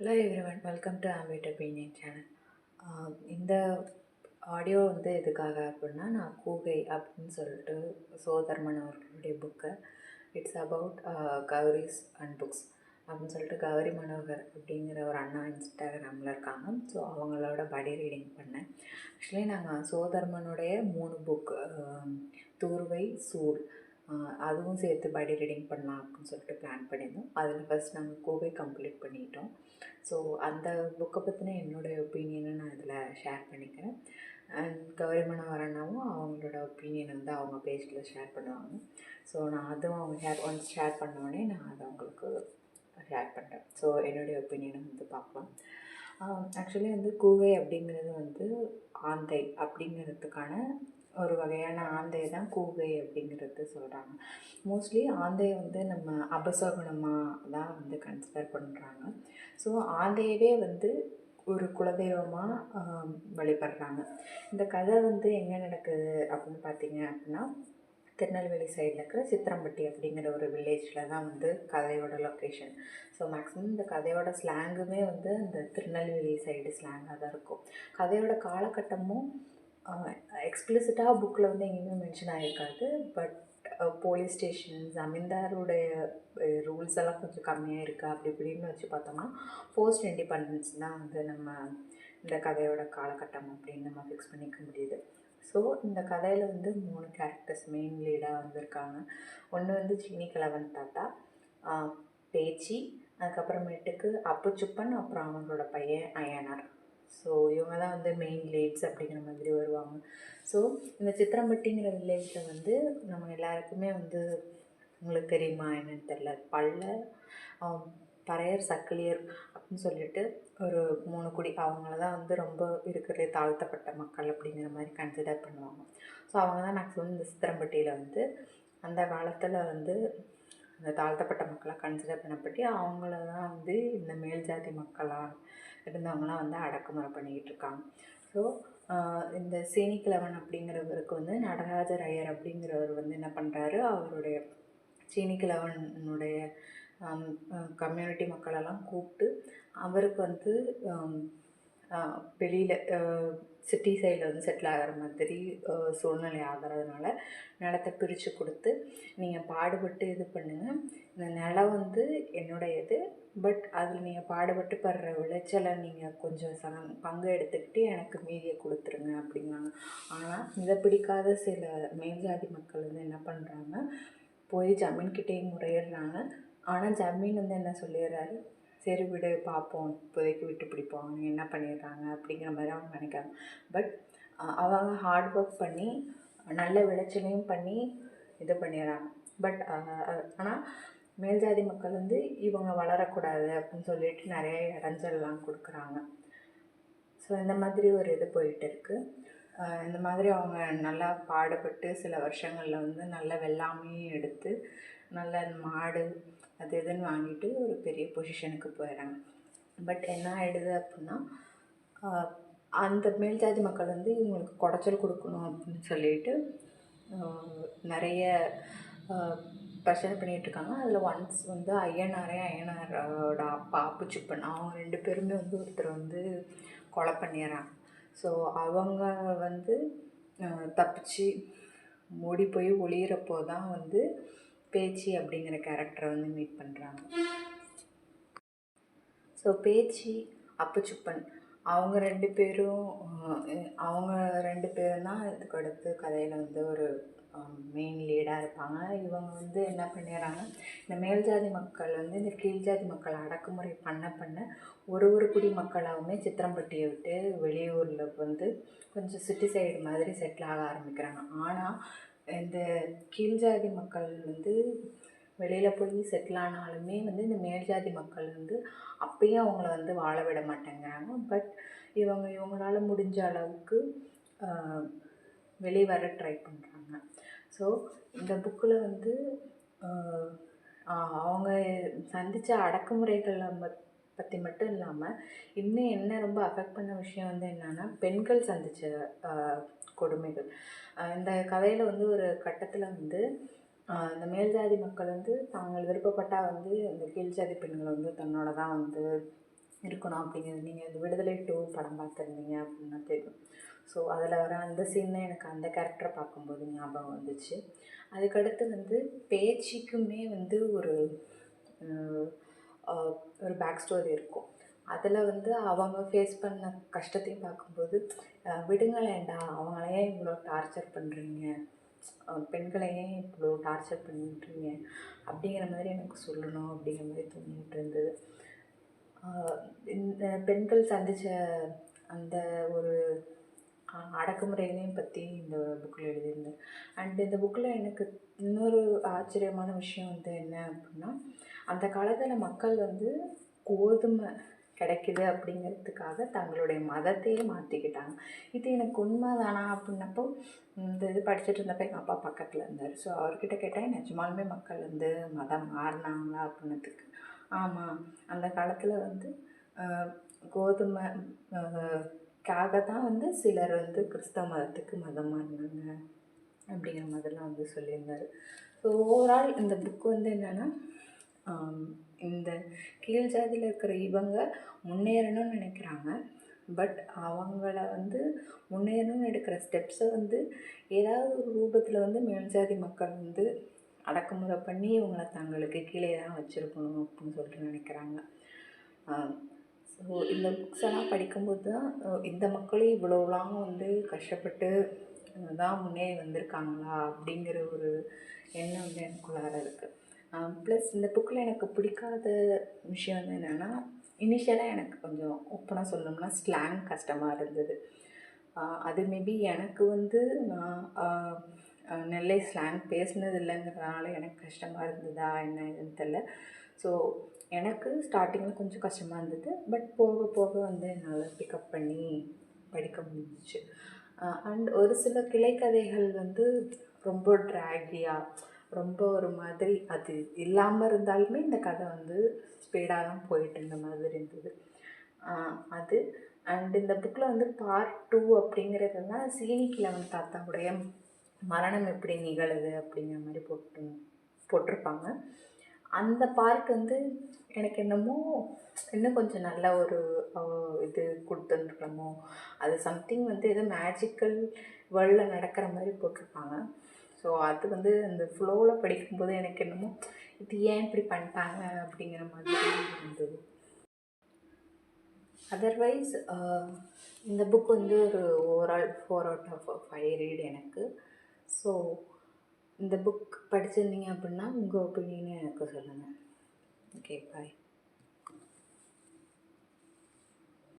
Hello everyone, welcome to ambit opinion channel. இந்த audio வந்து எதுக்காக அப்படின்னா, நான் கூகை அப்படின்னு சொல்லிட்டு சோதர்மன் அவர்களுடைய book, it's about Gowri's and books அப்படின்னு சொல்லிட்டு கௌரி மனோகர் அப்படிங்கிற ஒரு அண்ணா இன்ஸ்டாகிராமில் இருக்காங்க. ஸோ அவங்களோட படி ரீடிங் பண்ணேன். ஆக்சுவலி நாங்கள் சோதர்மனுடைய 3 புக், தூர்வை, சூல், அதுவும் சேர்த்து படி ரீடிங் பண்ணலாம் அப்படின்னு சொல்லிட்டு பிளான் பண்ணியிருந்தோம். அதில் ஃபஸ்ட் நாங்கள் கூகை கம்ப்ளீட் பண்ணிட்டோம். ஸோ அந்த புக்கை பற்றின என்னுடைய ஒப்பீனியனை நான் இதில் ஷேர் பண்ணிக்கிறேன். அண்ட் கௌரி மனோகர் அண்ணாவும் அவங்களோட ஒப்பீனியன் வந்து அவங்க பேஜில் ஷேர் பண்ணுவாங்க. ஸோ நான் அதுவும் அவங்க ஒன்ஸ் ஷேர் பண்ணோடனே நான் அதை அவங்களுக்கு ஷேர் பண்ணுறேன். ஸோ என்னுடைய ஒப்பீனியனை வந்து பார்க்கலாம். ஆக்சுவலி வந்து கூகை அப்படிங்கிறது வந்து ஆந்தை அப்படிங்கிறதுக்கான ஒரு வகையான ஆந்தை தான் கூகை அப்படிங்கிறது சொல்கிறாங்க. மோஸ்ட்லி ஆந்தையை வந்து நம்ம அபசகுணமாக தான் வந்து கன்சிடர் பண்ணுறாங்க. ஸோ ஆந்தையவே வந்து ஒரு குலதெய்வமாக வழிபடுறாங்க. இந்த கதை வந்து எங்கே நடக்குது அப்படின்னு பார்த்தீங்க அப்படின்னா, திருநெல்வேலி சைடில் இருக்கிற சித்திரம்பட்டி அப்படிங்கிற ஒரு வில்லேஜில் தான் வந்து கதையோட லொக்கேஷன். ஸோ மேக்ஸிமம் இந்த கதையோட ஸ்லாங்குமே வந்து அந்த திருநெல்வேலி சைடு ஸ்லாங்காக தான் இருக்கும். கதையோட காலகட்டமும் எக்ஸ்பிளிசிட்டாக புக்கில் வந்து எங்கேயுமே மென்ஷன் ஆகிருக்காது. பட் போலீஸ் ஸ்டேஷன், ஜமீன்தாருடைய ரூல்ஸ் எல்லாம் கொஞ்சம் கம்மியாக இருக்குது. அப்படி இப்படின்னு வச்சு பார்த்தோம்னா போஸ்ட் இண்டிபெண்டன்ஸ் தான் வந்து நம்ம இந்த கதையோட காலகட்டம் அப்படின்னு நம்ம ஃபிக்ஸ் பண்ணிக்க முடியுது. ஸோ இந்த கதையில் வந்து 3 கேரக்டர்ஸ் மெயின் லீடாக வந்திருக்காங்க. ஒன்று வந்து சீனி கிழவன் தாத்தா, பேச்சி, அதுக்கப்புறமேட்டுக்கு அப்புச்சுப்பன், அப்புறம் அவங்களோட பையன் அய்யனார். ஸோ இவங்க தான் வந்து மெயின் லீட்ஸ் அப்படிங்கிற மாதிரி வருவாங்க. ஸோ இந்த சித்திரம்பட்டிங்கிற வில்லேஜில் வந்து நம்ம எல்லாருக்குமே வந்து உங்களுக்கு தெரியுமா என்னன்னு தெரில, பறையர், சக்கிலியர் அப்படின்னு சொல்லிட்டு ஒரு 3 குடி, அவங்கள தான் வந்து ரொம்ப இருக்கிறதே தாழ்த்தப்பட்ட மக்கள் அப்படிங்கிற மாதிரி கன்சிடர் பண்ணுவாங்க. ஸோ அவங்க தான் மேக்ஸிமம் இந்த சித்திரம்பட்டியில் வந்து அந்த காலத்தில் வந்து அந்த தாழ்த்தப்பட்ட மக்களாக கன்சிடர் பண்ணப்பட்டு அவங்கள தான் வந்து இந்த மேல் ஜாதி மக்களாக இருந்தவங்களாம் வந்து அடக்குமுறை பண்ணிக்கிட்டு இருக்காங்க. ஸோ இந்த சீனிக்கிழவன் அப்படிங்கிறவருக்கு வந்து நடராஜர் ஐயர் அப்படிங்கிறவர் வந்து என்ன பண்ணுறாரு, அவருடைய சீனிக்கிழவனுடைய கம்யூனிட்டி மக்களெல்லாம் கூப்பிட்டு அவருக்கு வந்து வெளியில் சிட்டி சைடில் வந்து செட்டில் ஆகிற மாதிரி சூழ்நிலை ஆகிறதுனால நிலத்தை பிரித்து கொடுத்து, நீங்கள் பாடுபட்டு இது பண்ணுங்கள், இந்த நிலம் வந்து என்னுடையது, பட் அதில் நீங்கள் பாடுபட்டு படுற விளைச்சலை நீங்கள் கொஞ்சம் பங்கு எடுத்துக்கிட்டு எனக்கு மீதியை கொடுத்துருங்க அப்படிங்கிறாங்க. ஆனால் இதை பிடிக்காத சில மேல்ஜாதி மக்கள் வந்து என்ன பண்ணுறாங்க, போய் ஜமீன்கிட்டேயும் முறையிடுறாங்க. ஆனால் ஜமீன் வந்து என்ன சொல்லிடுறாரு, சரி விடு பார்ப்போம், இப்போதைக்கு விட்டு பிடிப்போம், அவங்க என்ன பண்ணிடுறாங்க அப்படிங்கிற மாதிரி அவங்க நினைக்கிறாங்க. பட் அவங்க ஹார்ட் ஒர்க் பண்ணி நல்ல விளைச்சலையும் பண்ணி இது பண்ணிடுறாங்க. பட் ஆனால் மேல்ஜாதி மக்கள் வந்து இவங்க வளரக்கூடாது அப்படின்னு சொல்லிட்டு நிறைய இடைஞ்சல்லாம் கொடுக்குறாங்க. ஸோ இந்த மாதிரி ஒரு இது போயிட்டு இருக்குது. இந்த மாதிரி அவங்க நல்லா பாடுபட்டு சில வருஷங்களில் வந்து நல்ல வெள்ளாமையும் எடுத்து நல்ல மாடு அது இதுன்னு வாங்கிட்டு ஒரு பெரிய பொசிஷனுக்கு போயிடுறாங்க. பட் என்ன ஆகிடுது அப்படின்னா, அந்த மேல்ஜாதி மக்கள் வந்து இவங்களுக்கு குடைச்சல் கொடுக்கணும் அப்படின்னு சொல்லிட்டு நிறைய பிரச்சனை பண்ணிகிட்ருக்காங்க. அதில் ஒன்ஸ் வந்து அய்யனாரோட அப்பா அப்புச்சுப்பன், அவங்க 2 பேருமே வந்து ஒருத்தர் வந்து கொலை பண்ணிடுறாங்க. ஸோ அவங்க வந்து தப்பிச்சு ஓடி போய் ஒளியிறப்போ தான் வந்து பேச்சி அப்படிங்கிற கேரக்டரை வந்து மீட் பண்ணுறாங்க. ஸோ பேச்சி, அப்புச்சுப்பன் அவங்க 2 பேரும் தான் இதுக்கு அடுத்து கதையில் வந்து ஒரு மெயின் லீடாக இருப்பாங்க. இவங்க வந்து என்ன பண்ணிடுறாங்க, இந்த மேல்ஜாதி மக்கள் வந்து இந்த கீழ்ஜாதி மக்களை அடக்குமுறை பண்ண ஒரு குடி மக்களாகவுமே சித்திரம்பட்டியை விட்டு வெளியூரில் வந்து கொஞ்சம் சிட்டி சைடு மாதிரி செட்டில் ஆக ஆரம்பிக்கிறாங்க. ஆனால் இந்த கீழ்ஜாதி மக்கள் வந்து வெளியில் போய் செட்டில் ஆனாலுமே வந்து இந்த மேல்ஜாதி மக்கள் வந்து அப்பயும் அவங்கள வந்து வாழ விட மாட்டேங்கிறாங்க. பட் இவங்களால முடிஞ்ச அளவுக்கு வெளியே வர ட்ரை பண்ணுறாங்க. ஸோ இந்த புக்கில் வந்து அவங்க சந்தித்த அடக்குமுறைகளை பற்றி மட்டும் இல்லாமல் இன்னும் என்ன ரொம்ப அஃபெக்ட் பண்ண விஷயம் வந்து என்னென்னா, பெண்கள் சந்தித்த கொடுமைகள். இந்த கதையில் வந்து ஒரு கட்டத்தில் வந்து இந்த மேல்ஜாதி மக்கள் வந்து தாங்கள் விருப்பப்பட்டால் வந்து இந்த கீழ்ஜாதி பெண்களை வந்து தன்னோட தான் வந்து இருக்கணும் அப்படிங்கிறது. நீங்கள் இந்த விடுதலை 2 படம் பார்த்துருந்தீங்க அப்படின்னா தெரியும். ஸோ அதில் வர அந்த சீன் தான் எனக்கு அந்த கேரக்டரை பார்க்கும்போது ஞாபகம் வந்துச்சு. அதுக்கடுத்து வந்து பேச்சிக்குமே வந்து ஒரு பேக் ஸ்டோரி இருக்கும். அதில் வந்து அவங்க ஃபேஸ் பண்ண கஷ்டத்தையும் பார்க்கும்போது விடுங்களேன்டா, அவங்கள ஏன் இவ்வளோ டார்ச்சர் பண்ணுறீங்க, பெண்களை ஏன் இவ்வளோ டார்ச்சர் பண்ணுறீங்க அப்படிங்கிற மாதிரி எனக்கு சொல்லணும் அப்படிங்கிற மாதிரி தோணிகிட்டு இருந்தது. இந்த பெண்கள் சந்தித்த அந்த ஒரு அடக்குமுறைகளையும் பற்றி இந்த புக்கில் எழுதியிருந்தேன். அண்ட் இந்த புக்கில் எனக்கு இன்னொரு ஆச்சரியமான விஷயம் வந்து என்ன அப்படின்னா, அந்த காலத்தில் மக்கள் வந்து கோதுமை கிடைக்குது அப்படிங்கிறதுக்காக தங்களுடைய மதத்தையே மாற்றிக்கிட்டாங்க. இது எனக்கு உண்மை தானா அப்படின்னப்போ, இந்த இது படிச்சுட்டு இருந்தப்போ எங்கள் அப்பா பக்கத்தில் இருந்தார். ஸோ அவர்கிட்ட கேட்டேன், நிஜமாலுமே மக்கள் வந்து மதம் மாறினாங்களா அப்படின்னதுக்கு, ஆமாம், அந்த காலத்தில் வந்து கோதுமை க்காக தான் வந்து சிலர் வந்து கிறிஸ்தவ மதத்துக்கு மதம் மாறினாங்க அப்படிங்கிற மாதிரிலாம் வந்து சொல்லியிருந்தார். ஸோ ஓவரால் இந்த புக்கு வந்து என்னென்னா, இந்த கீழ் ஜாதியில் இருக்கிற இவங்க முன்னேறணும்னு நினைக்கிறாங்க. பட் அவங்கள வந்து முன்னேறணும்னு எடுக்கிற ஸ்டெப்ஸை வந்து ஏதாவது ஒரு ரூபத்தில் வந்து மேல் ஜாதி மக்கள் வந்து அடக்குமுறை பண்ணி இவங்கள தங்களுக்கு கீழே தான் வச்சுருக்கணும் அப்படின்னு சொல்லிட்டு நினைக்கிறாங்க. ஸோ இந்த புக்ஸ் எல்லாம் படிக்கும்போது தான் இந்த மக்களும் இவ்வளோலாம் வந்து கஷ்டப்பட்டு தான் முன்னேறி வந்திருக்காங்களா அப்படிங்கிற ஒரு எண்ணம் வந்து எனக்குள்ளார இருக்குது. ப்ளஸ் இந்த புக்கில் எனக்கு பிடிக்காத விஷயம் வந்து என்னென்னா, இனிஷியலாக எனக்கு கொஞ்சம் ஓப்பனாக சொல்லணும்னா ஸ்லாங் கஷ்டமாக இருந்தது. அது மேபி எனக்கு வந்து நான் நெல்லை ஸ்லாங் பேசினது இல்லைங்கிறதுனால எனக்கு கஷ்டமாக இருந்ததா என்ன ஏதுன்னு தெரில. ஸோ எனக்கு ஸ்டார்டிங்கில் கொஞ்சம் கஷ்டமாக இருந்தது. பட் போக போக வந்து என்னால் பிக்கப் பண்ணி படிக்க முடிஞ்சிச்சு. அண்ட் ஒரு சில கிளைக்கதைகள் வந்து ரொம்ப ட்ராகியாக, ரொம்ப ஒரு மாதிரி அது இல்லாமல் இருந்தாலுமே இந்த கதை வந்து ஸ்பீடாக தான் போயிட்டு இருந்த மாதிரி இருந்தது. அது அண்ட் இந்த புக்கில் வந்து பார்ட் 2 அப்படிங்கிறது தான் சீனிக்கிழவன் தாத்தாவுடைய மரணம் எப்படி நிகழுது அப்படிங்கிற மாதிரி போட்டிருப்பாங்க. அந்த பார்ட் வந்து எனக்கு என்னமோ இன்னும் கொஞ்சம் நல்ல ஒரு இது கொடுத்துருக்கணுமோ, அது சம்திங் வந்து ஏதோ மேஜிக்கல் வேர்ல்டில் நடக்கிற மாதிரி போட்டிருப்பாங்க. ஸோ அது வந்து அந்த ஃப்ளோவில் படிக்கும்போது எனக்கு என்னமோ இது ஏன் இப்படி பண்ணிட்டாங்க அப்படிங்கிற மாதிரி இருந்தது. அதர்வைஸ் இந்த புக் வந்து ஒரு ஓவரால் 4/5 ரீட் எனக்கு. ஸோ இந்த புக் படிச்சிருந்தீங்க அப்படின்னா உங்கள் ஒப்பீனியனை எனக்கு சொல்லுங்கள். ஓகே, பாய்.